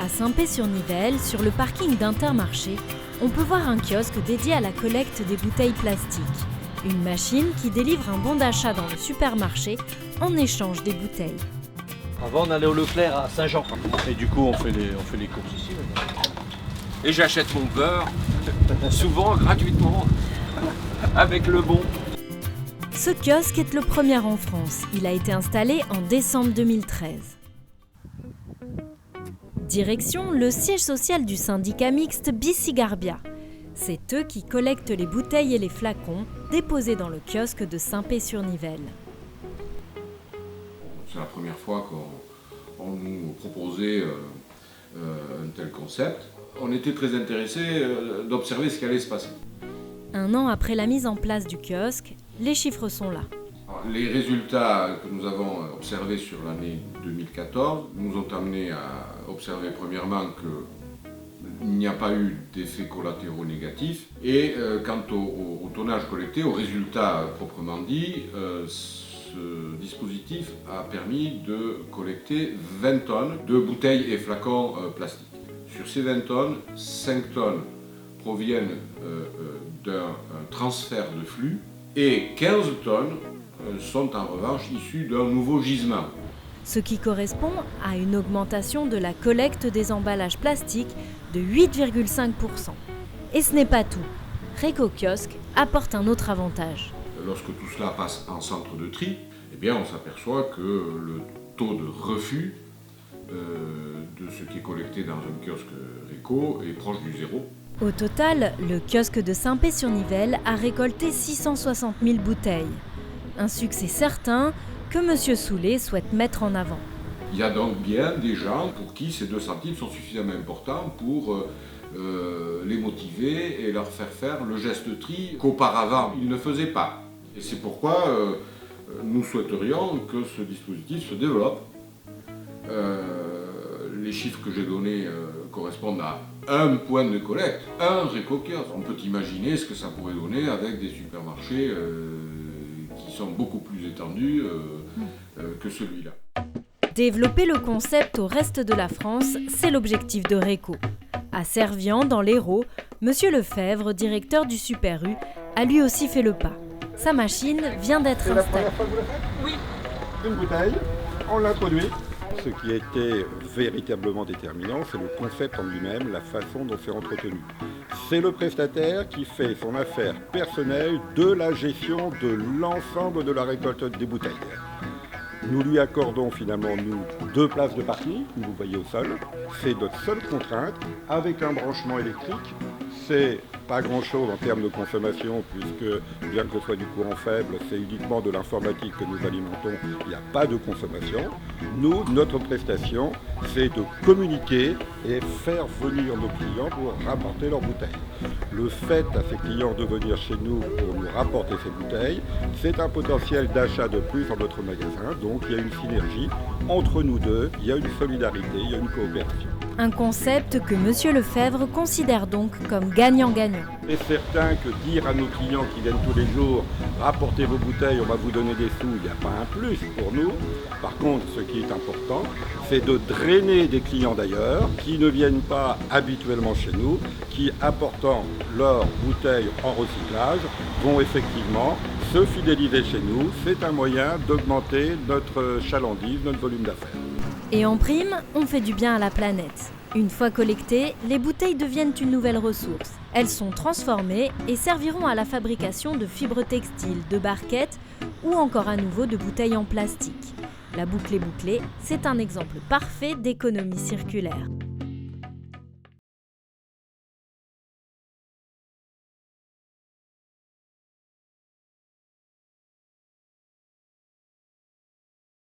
À Saint-Pé-sur-Nivelle, sur le parking d'Intermarché, on peut voir un kiosque dédié à la collecte des bouteilles plastiques. Une machine qui délivre un bon d'achat dans le supermarché en échange des bouteilles. Avant, on allait au Leclerc à Saint-Jean. Et du coup, on fait les courses ici. Et j'achète mon beurre, souvent gratuitement, avec le bon. Ce kiosque est le premier en France. Il a été installé en décembre 2013. Direction le siège social du syndicat mixte Bicigarbia. C'est eux qui collectent les bouteilles et les flacons déposés dans le kiosque de Saint-Pé-sur-Nivelle. C'est la première fois qu'on nous proposait un tel concept. On était très intéressés d'observer ce qui allait se passer. Un an après la mise en place du kiosque, les chiffres sont là. Alors, les résultats que nous avons observés sur l'année 2014 nous ont amené à observer premièrement qu'il n'y a pas eu d'effets collatéraux négatifs. Et quant au tonnage collecté, aux résultats proprement dit, ce dispositif a permis de collecter 20 tonnes de bouteilles et flacons plastiques. Sur ces 20 tonnes, 5 tonnes proviennent d'un transfert de flux et 15 tonnes sont en revanche issues d'un nouveau gisement. Ce qui correspond à une augmentation de la collecte des emballages plastiques de 8,5%. Et ce n'est pas tout. Réco Kiosque apporte un autre avantage. Lorsque tout cela passe en centre de tri, eh bien on s'aperçoit que le taux de refus de ce qui est collecté dans un kiosque Réco est proche du zéro. Au total, le kiosque de Saint-Pé-sur-Nivelle a récolté 660 000 bouteilles. Un succès certain que M. Soulet souhaite mettre en avant. Il y a donc bien des gens pour qui ces 2 centimes sont suffisamment importants pour les motiver et leur faire le geste de tri qu'auparavant ils ne faisaient pas. Et c'est pourquoi nous souhaiterions que ce dispositif se développe. Les chiffres que j'ai donnés correspondent à un point de collecte, un Réco Kiosque. On peut imaginer ce que ça pourrait donner avec des supermarchés qui sont beaucoup plus étendus que celui-là. Développer le concept au reste de la France, c'est l'objectif de Réco. À Servian, dans l'Hérault, M. Lefebvre, directeur du Super U, a lui aussi fait le pas. Sa machine vient d'être installée. C'est la première fois que vous le faites ? Oui. Une bouteille, on l'introduit. Ce qui a été véritablement déterminant, c'est le concept en lui-même, la façon dont c'est entretenu. C'est le prestataire qui fait son affaire personnelle de la gestion de l'ensemble de la récolte des bouteilles. Nous lui accordons finalement, nous, 2 places de parking, que vous voyez au sol. C'est notre seule contrainte, avec un branchement électrique. C'est pas grand-chose en termes de consommation, puisque bien que ce soit du courant faible, c'est uniquement de l'informatique que nous alimentons, il n'y a pas de consommation. Nous, notre prestation, c'est de communiquer et faire venir nos clients pour rapporter leurs bouteilles. Le fait à ces clients de venir chez nous pour nous rapporter ces bouteilles, c'est un potentiel d'achat de plus dans notre magasin, donc il y a une synergie entre nous deux, il y a une solidarité, il y a une coopération. Un concept que M. Lefebvre considère donc comme gagnant-gagnant. C'est certain que dire à nos clients qui viennent tous les jours « rapportez vos bouteilles, on va vous donner des sous », il n'y a pas un plus pour nous. Par contre, ce qui est important, c'est de drainer des clients d'ailleurs qui ne viennent pas habituellement chez nous, qui, apportant leurs bouteilles en recyclage, vont effectivement se fidéliser chez nous. C'est un moyen d'augmenter notre chalandise, notre volume d'affaires. Et en prime, on fait du bien à la planète. Une fois collectées, les bouteilles deviennent une nouvelle ressource. Elles sont transformées et serviront à la fabrication de fibres textiles, de barquettes ou encore à nouveau de bouteilles en plastique. La boucle est bouclée, c'est un exemple parfait d'économie circulaire.